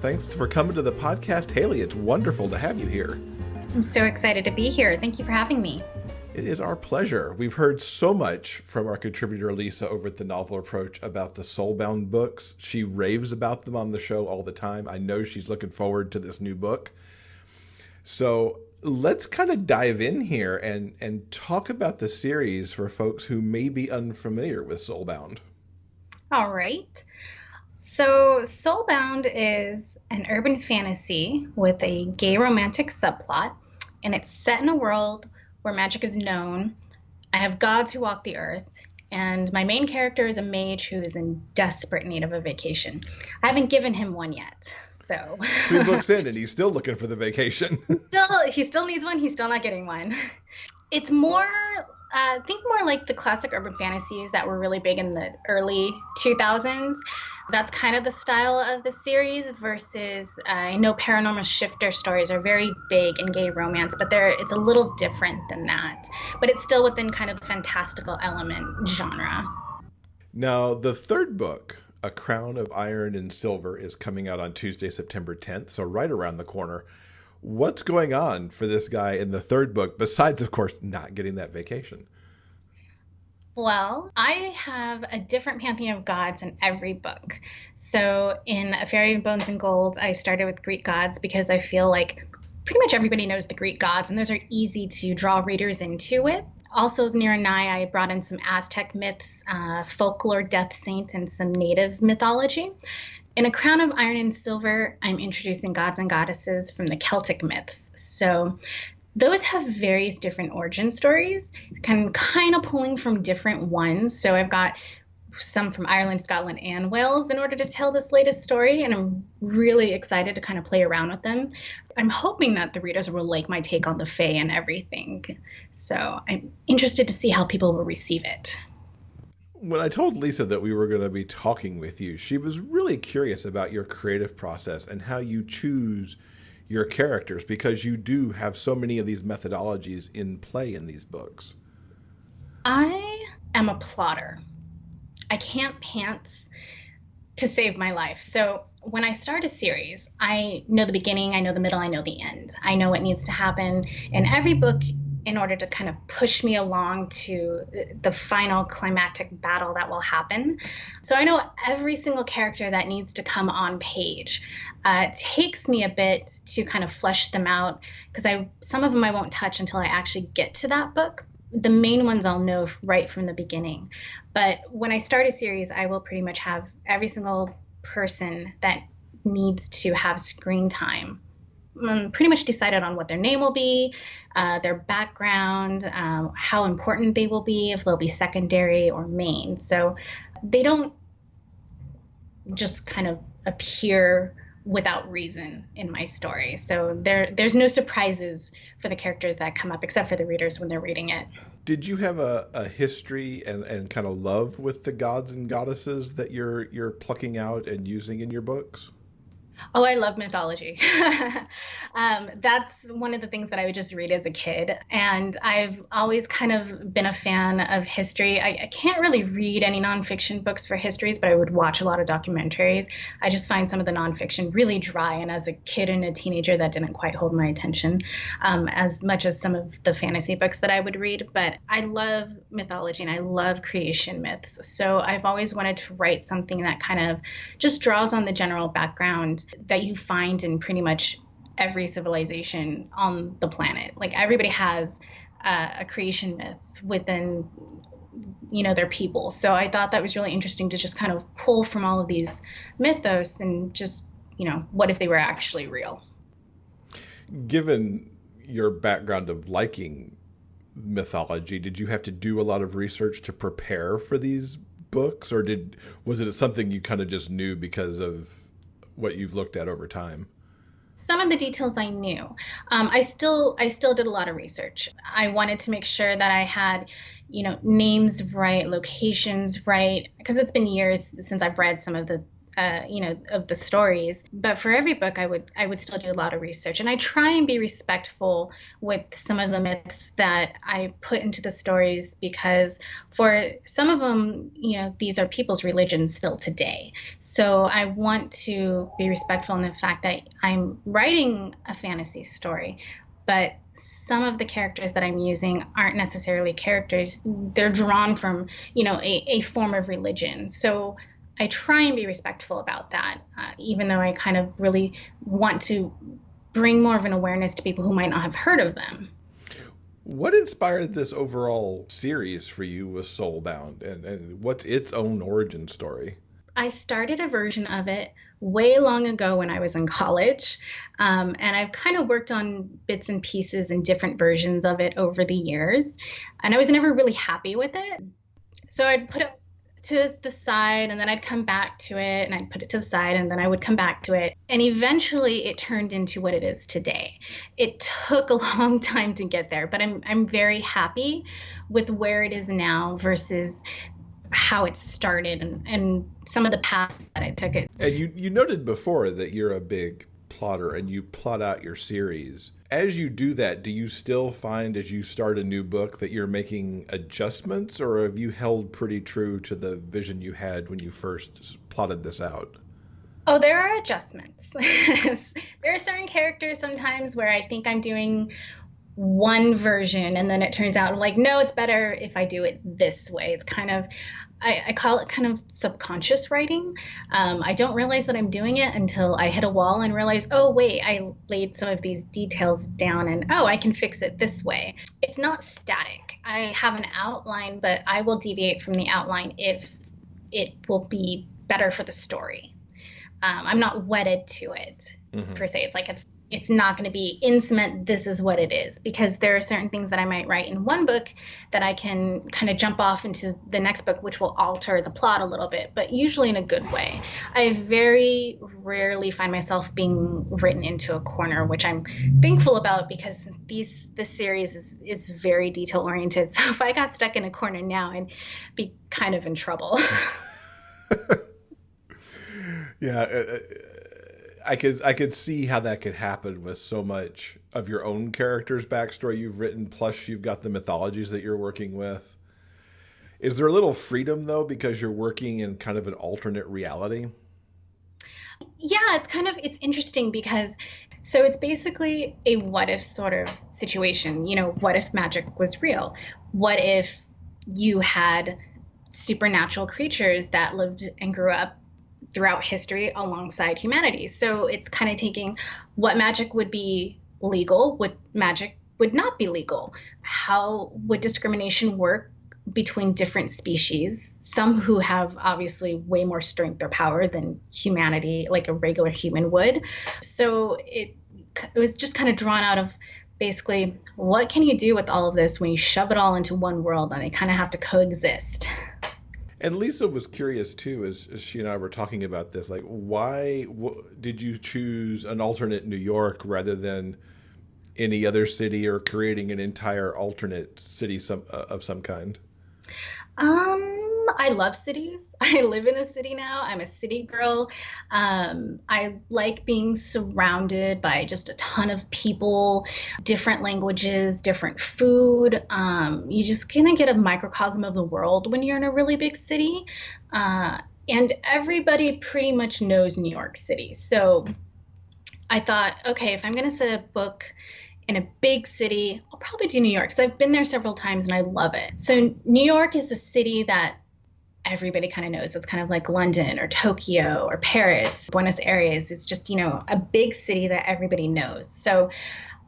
Thanks for coming to the podcast, Hailey. It's wonderful to have you here. I'm so excited to be here. Thank you for having me. It is our pleasure. We've heard so much from our contributor, Lisa, over at the Novel Approach about the Soulbound books. She raves about them on the show all the time. I know she's looking forward to this new book. So let's kind of dive in here and talk about the series for folks who may be unfamiliar with Soulbound. All right. So Soulbound is an urban fantasy with a gay romantic subplot, and it's set in a world where magic is known. I have gods who walk the earth, and my main character is a mage who is in desperate need of a vacation. I haven't given him one yet, so. 2 books in, and he's still looking for the vacation. He still needs one. He's still not getting one. It's more, think more like the classic urban fantasies that were really big in the early 2000s. That's kind of the style of the series versus I know paranormal shifter stories are very big in gay romance, but it's a little different than that. But it's still within kind of the fantastical element genre. Now, the third book, A Crown of Iron and Silver, is coming out on Tuesday, September 10th, so right around the corner. What's going on for this guy in the third book, besides, of course, not getting that vacation? Well, I have a different pantheon of gods in every book. So in A Fairy of Bones and Gold, I started with Greek gods because I feel like pretty much everybody knows the Greek gods, and those are easy to draw readers into it. Also, as near and nigh, I brought in some Aztec myths, folklore, death saints, and some native mythology. In A Crown of Iron and Silver, I'm introducing gods and goddesses from the Celtic myths. So those have various different origin stories, kind of pulling from different ones. So I've got some from Ireland, Scotland, and Wales in order to tell this latest story, and I'm really excited to kind of play around with them. I'm hoping that the readers will like my take on the Fae and everything. So I'm interested to see how people will receive it. When I told Lisa that we were going to be talking with you, she was really curious about your creative process and how you choose your characters, because you do have so many of these methodologies in play in these books. I am a plotter. I can't pants to save my life. So when I start a series, I know the beginning, I know the middle, I know the end. I know what needs to happen in every book in order to kind of push me along to the final climactic battle that will happen. So I know every single character that needs to come on page. It takes me a bit to kind of flesh them out because some of them I won't touch until I actually get to that book. The main ones I'll know right from the beginning. But when I start a series, I will pretty much have every single person that needs to have screen time pretty much decided on what their name will be, their background, how important they will be, if they'll be secondary or main. So they don't just kind of appear without reason in my story. So there's no surprises for the characters that come up except for the readers when they're reading it. Did you have a history and kind of love with the gods and goddesses that you're plucking out and using in your books? Oh, I love mythology. That's one of the things that I would just read as a kid. And I've always kind of been a fan of history. I can't really read any nonfiction books for histories, but I would watch a lot of documentaries. I just find some of the nonfiction really dry. And as a kid and a teenager, that didn't quite hold my attention as much as some of the fantasy books that I would read. But I love mythology and I love creation myths. So I've always wanted to write something that kind of just draws on the general background that you find in pretty much every civilization on the planet. Like everybody has a creation myth within, their people. So I thought that was really interesting to just kind of pull from all of these mythos and just, what if they were actually real? Given your background of liking mythology, did you have to do a lot of research to prepare for these books, or was it something you kind of just knew because of what you've looked at over time? Some of the details I knew. I still did a lot of research. I wanted to make sure that I had, names right, locations right, because it's been years since I've read some of the of the stories. But for every book, I would still do a lot of research, and I try and be respectful with some of the myths that I put into the stories, because for some of them, these are people's religions still today. So I want to be respectful in the fact that I'm writing a fantasy story, but some of the characters that I'm using aren't necessarily characters. They're drawn from, a form of religion. So I try and be respectful about that, even though I kind of really want to bring more of an awareness to people who might not have heard of them. What inspired this overall series for you with Soulbound, and what's its own origin story? I started a version of it way long ago when I was in college, and I've kind of worked on bits and pieces and different versions of it over the years, and I was never really happy with it. So I'd put it to the side, and then I'd come back to it, and I'd put it to the side, and then I would come back to it. And eventually it turned into what it is today. It took a long time to get there, but I'm very happy with where it is now versus how it started, and some of the paths that I took it. And you noted before that you're a big plotter and you plot out your series. As you do that, do you still find as you start a new book that you're making adjustments, or have you held pretty true to the vision you had when you first plotted this out? Oh, there are adjustments. There are certain characters sometimes where I think I'm doing one version, and then it turns out like, no, it's better if I do it this way. It's kind of, I call it kind of subconscious writing. I don't realize that I'm doing it until I hit a wall and realize, oh wait, I laid some of these details down, and oh, I can fix it this way. It's not static. I have an outline, but I will deviate from the outline if it will be better for the story. I'm not wedded to it per se. It's like it's not going to be in cement. This is what it is, because there are certain things that I might write in one book that I can kind of jump off into the next book, which will alter the plot a little bit, but usually in a good way. I very rarely find myself being written into a corner, which I'm thankful about, because this series is very detail oriented. So if I got stuck in a corner now, I'd be kind of in trouble. Yeah, I could see how that could happen with so much of your own character's backstory you've written, plus you've got the mythologies that you're working with. Is there a little freedom though, because you're working in kind of an alternate reality? Yeah, it's interesting because so it's basically a what if sort of situation. What if magic was real? What if you had supernatural creatures that lived and grew up throughout history alongside humanity? So it's kind of taking what magic would be legal, what magic would not be legal. How would discrimination work between different species? Some who have obviously way more strength or power than humanity, like a regular human would. So it was just kind of drawn out of basically, what can you do with all of this when you shove it all into one world and they kind of have to coexist? And Lisa was curious too, as she and I were talking about this, like, why did you choose an alternate New York rather than any other city, or creating an entire alternate city of some kind? I love cities. I live in a city now. I'm a city girl. I like being surrounded by just a ton of people, different languages, different food. You just kind of get a microcosm of the world when you're in a really big city. And everybody pretty much knows New York City. So I thought, okay, if I'm going to set a book in a big city, I'll probably do New York, because I've been there several times and I love it. So New York is a city that everybody kind of knows. It's kind of like London or Tokyo or Paris, Buenos Aires. It's just, a big city that everybody knows. So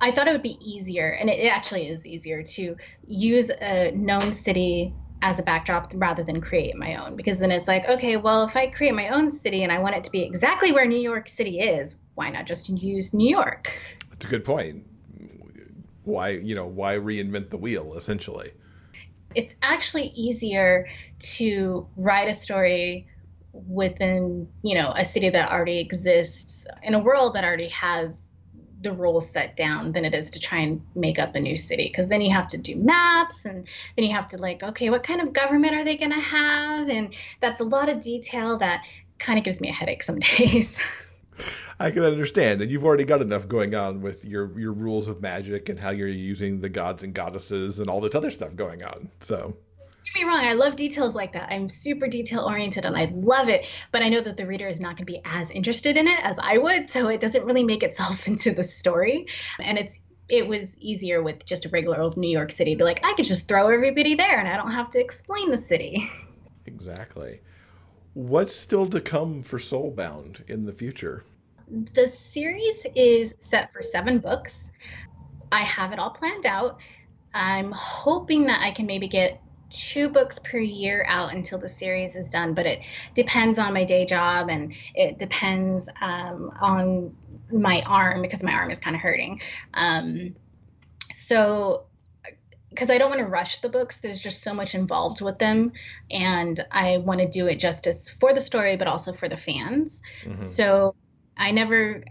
I thought it would be easier, and it actually is easier, to use a known city as a backdrop rather than create my own. Because then it's like, okay, well, if I create my own city and I want it to be exactly where New York City is, why not just use New York? That's a good point. Why reinvent the wheel, essentially? It's actually easier to write a story within, a city that already exists, in a world that already has the rules set down, than it is to try and make up a new city. Because then you have to do maps, and then you have to okay, what kind of government are they going to have? And that's a lot of detail that kind of gives me a headache some days. I can understand, and you've already got enough going on with your rules of magic and how you're using the gods and goddesses and all this other stuff going on. So, Get me wrong, I love details like that. I'm super detail oriented and I love it, but I know that the reader is not going to be as interested in it as I would, so it doesn't really make itself into the story. And it was easier with just a regular old New York City. Be like, I could just throw everybody there and I don't have to explain the city. exactly. What's still to come for Soulbound in the future? The series is set for 7 books. I have it all planned out. I'm hoping that I can maybe get 2 books per year out until the series is done, but it depends on my day job and it depends on my arm because my arm is kind of hurting. So, because I don't want to rush the books, there's just so much involved with them, and I want to do it justice for the story, but also for the fans. So I never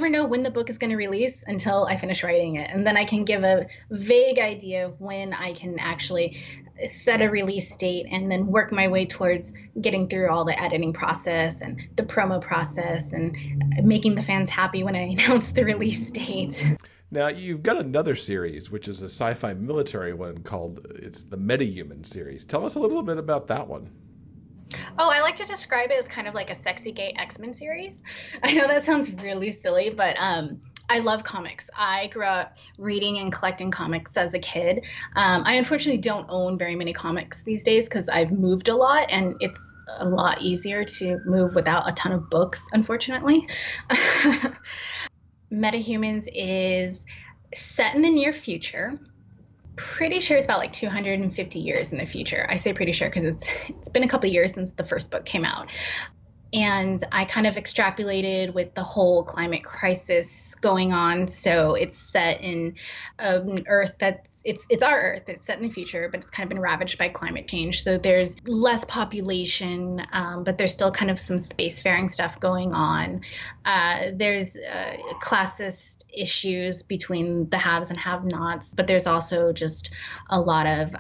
know when the book is going to release until I finish writing it. And then I can give a vague idea of when I can actually set a release date and then work my way towards getting through all the editing process and the promo process and making the fans happy when I announce the release date. Now, you've got another series, which is a sci-fi military one it's the Metahuman series. Tell us a little bit about that one. Oh, I like to describe it as kind of like a sexy gay X-Men series. I know that sounds really silly, but I love comics. I grew up reading and collecting comics as a kid. I unfortunately don't own very many comics these days because I've moved a lot and it's a lot easier to move without a ton of books, unfortunately. Metahumans is set in the near future. Pretty sure it's about like 250 years in the future. I say pretty sure because it's been a couple of years since the first book came out. And I kind of extrapolated with the whole climate crisis going on. So it's set in an Earth it's our Earth. It's set in the future, but it's kind of been ravaged by climate change. So there's less population, but there's still kind of some spacefaring stuff going on. There's classist issues between the haves and have-nots, but there's also just a lot of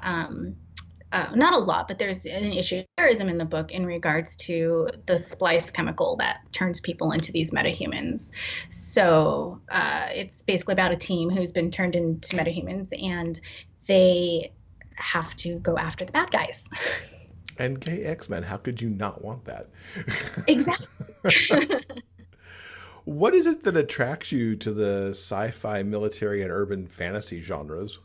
not a lot, but there's an issue of terrorism in the book in regards to the splice chemical that turns people into these metahumans. So it's basically about a team who's been turned into metahumans, and they have to go after the bad guys. And gay X-Men, how could you not want that? Exactly. What is it that attracts you to the sci-fi, military, and urban fantasy genres?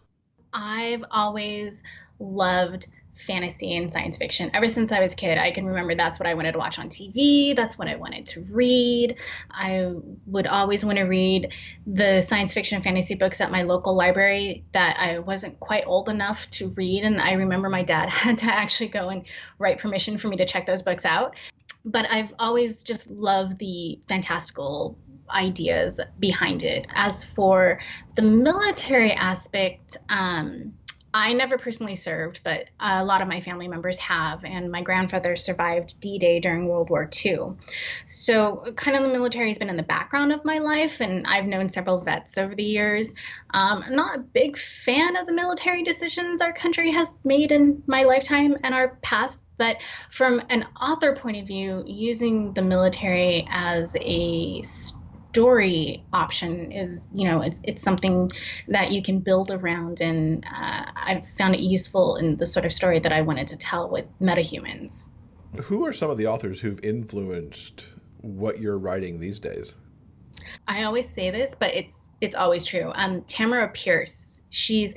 I've always loved fantasy and science fiction. Ever since I was a kid, I can remember that's what I wanted to watch on TV. That's what I wanted to read. I would always want to read the science fiction and fantasy books at my local library that I wasn't quite old enough to read. And I remember my dad had to actually go and write permission for me to check those books out. But I've always just loved the fantastical ideas behind it. As for the military aspect, I never personally served, but a lot of my family members have, and my grandfather survived D-Day during World War II. So kind of the military has been in the background of my life, and I've known several vets over the years. I'm not a big fan of the military decisions our country has made in my lifetime and our past, but from an author point of view, using the military as a story option is, it's something that you can build around, and I've found it useful in the sort of story that I wanted to tell with Metahumans. Who are some of the authors who've influenced what you're writing these days? I always say this, but it's always true. Tamara Pierce. She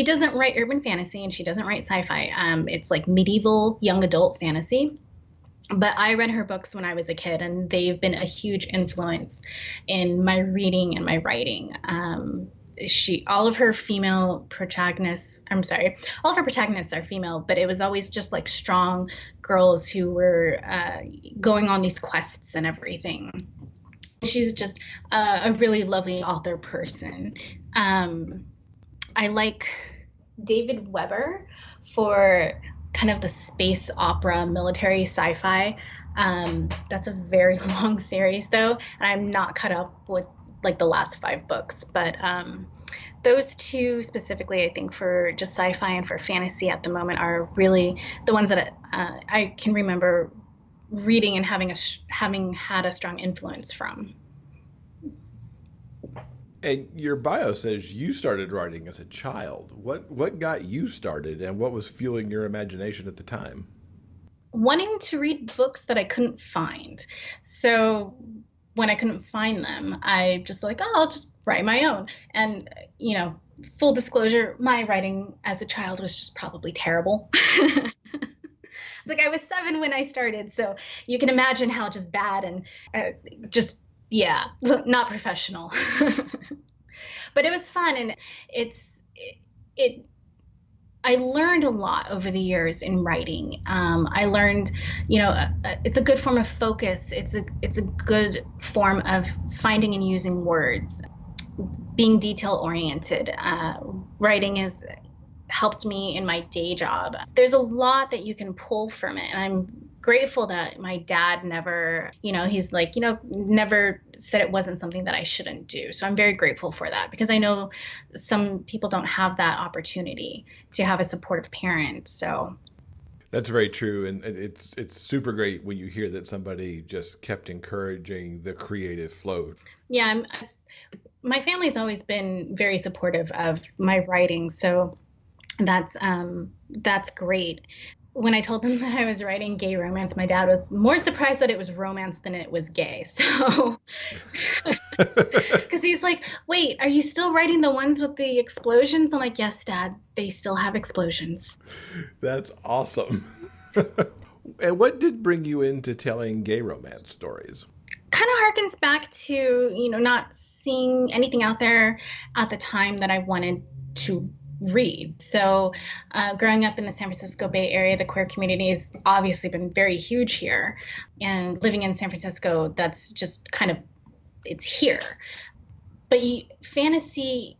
doesn't write urban fantasy and she doesn't write sci-fi. It's like medieval young adult fantasy. But I read her books when I was a kid, and they've been a huge influence in my reading and my writing. All of her protagonists are female, but it was always just like strong girls who were going on these quests and everything. She's just a really lovely author person. I like David Weber for kind of the space opera, military sci-fi. That's a very long series though, and I'm not caught up with like the last 5 books, but those 2 specifically, I think for just sci-fi and for fantasy at the moment are really the ones that I can remember reading and having had a strong influence from. And your bio says you started writing as a child. What got you started, and what was fueling your imagination at the time? Wanting to read books that I couldn't find. So when I couldn't find them, I just like, oh, I'll just write my own. And, full disclosure, my writing as a child was just probably terrible. It's like I was 7 when I started, so you can imagine how just bad and not professional. But it was fun, and I learned a lot over the years in writing. I learned, it's a good form of focus. It's a good form of finding and using words, being detail oriented. Writing has helped me in my day job. There's a lot that you can pull from it, and I'm grateful that my dad never, he's like, never said it wasn't something that I shouldn't do. So I'm very grateful for that, because I know some people don't have that opportunity to have a supportive parent. So that's very true. And it's super great when you hear that somebody just kept encouraging the creative flow. Yeah. My family's always been very supportive of my writing. So that's great. When I told them that I was writing gay romance, my dad was more surprised that it was romance than it was gay. So, because he's like, wait, are you still writing the ones with the explosions? I'm like, yes, Dad, they still have explosions. That's awesome. And what did bring you into telling gay romance stories? Kind of harkens back to, not seeing anything out there at the time that I wanted to read. So growing up in the San Francisco Bay Area, the queer community has obviously been very huge here. And living in San Francisco, that's just it's here. But fantasy,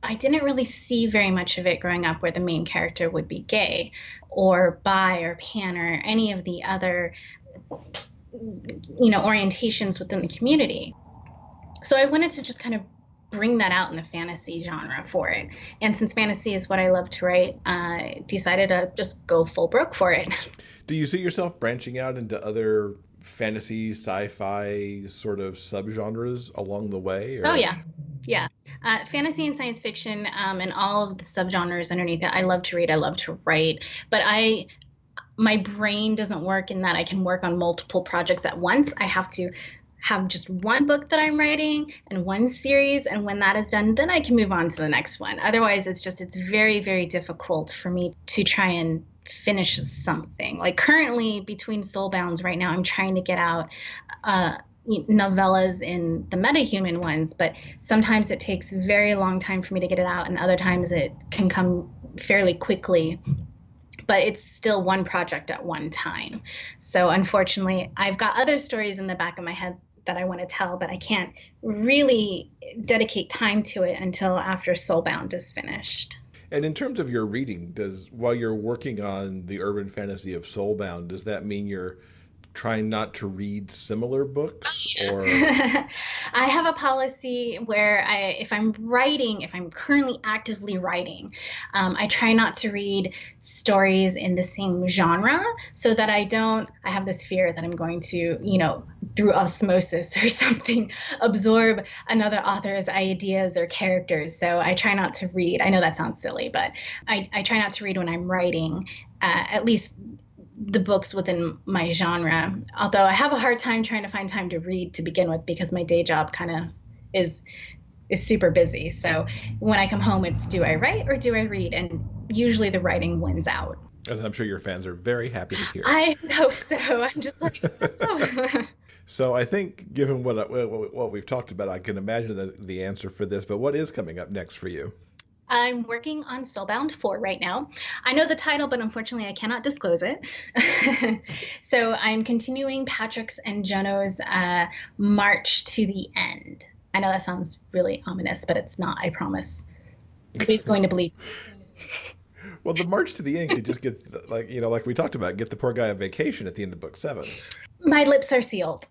I didn't really see very much of it growing up where the main character would be gay or bi or pan or any of the other, orientations within the community. So I wanted to just kind of bring that out in the fantasy genre for it. And since fantasy is what I love to write, I decided to just go full broke for it. Do you see yourself branching out into other fantasy, sci-fi sort of subgenres along the way? Or? Oh, yeah. Yeah. Fantasy and science fiction and all of the subgenres underneath it. I love to read. I love to write. But my brain doesn't work in that I can work on multiple projects at once. I have to have just one book that I'm writing and one series. And when that is done, then I can move on to the next one. Otherwise, it's very, very difficult for me to try and finish something. Like currently between Soulbounds right now, I'm trying to get out novellas in the Metahuman ones, but sometimes it takes a very long time for me to get it out, and other times it can come fairly quickly. But it's still one project at one time. So unfortunately, I've got other stories in the back of my head that I want to tell, but I can't really dedicate time to it until after Soulbound is finished. And in terms of your reading, while you're working on the urban fantasy of Soulbound, does that mean you're trying not to read similar books? Or I have a policy where if I'm currently actively writing, I try not to read stories in the same genre, so that I have this fear that I'm going to, through osmosis or something, absorb another author's ideas or characters. So I try not to read. I know that sounds silly, but I try not to read when I'm writing, at least the books within my genre, although I have a hard time trying to find time to read to begin with, because my day job kind of is super busy. So when I come home, it's do I write or do I read? And usually the writing wins out. As I'm sure your fans are very happy to hear. I hope so. I'm just like, oh. So I think given what we've talked about, I can imagine the answer for this, but what is coming up next for you? I'm working on Soulbound 4 right now. I know the title, but unfortunately I cannot disclose it. So I'm continuing Patrick's and Jono's march to the end. I know that sounds really ominous, but it's not, I promise. Nobody's going to believe. Well, the march to the end could just get, like we talked about, get the poor guy a vacation at the end of book 7. My lips are sealed.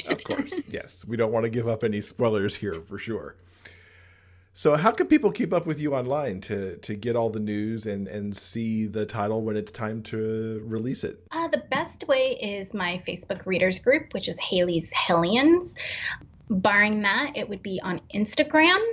Of course, yes. We don't want to give up any spoilers here for sure. So how can people keep up with you online to get all the news and see the title when it's time to release it? The best way is my Facebook readers group, which is Hailey's Hellions. Barring that, it would be on Instagram.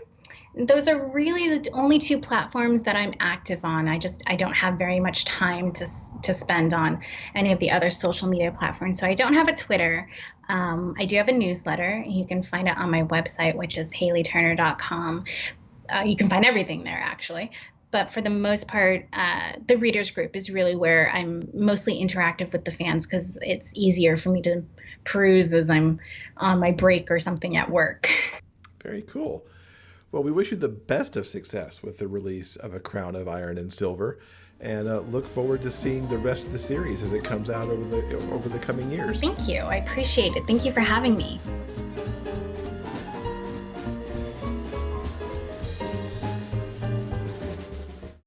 Those are really the only two platforms that I'm active on. I don't have very much time to spend on any of the other social media platforms. So I don't have a Twitter. I do have a newsletter. You can find it on my website, which is haileyturner.com. You can find everything there, actually. But for the most part, the readers group is really where I'm mostly interactive with the fans, because it's easier for me to peruse as I'm on my break or something at work. Very cool. Well, we wish you the best of success with the release of A Crown of Iron and Silver, and look forward to seeing the rest of the series as it comes out over the coming years. Thank you. I appreciate it. Thank you for having me.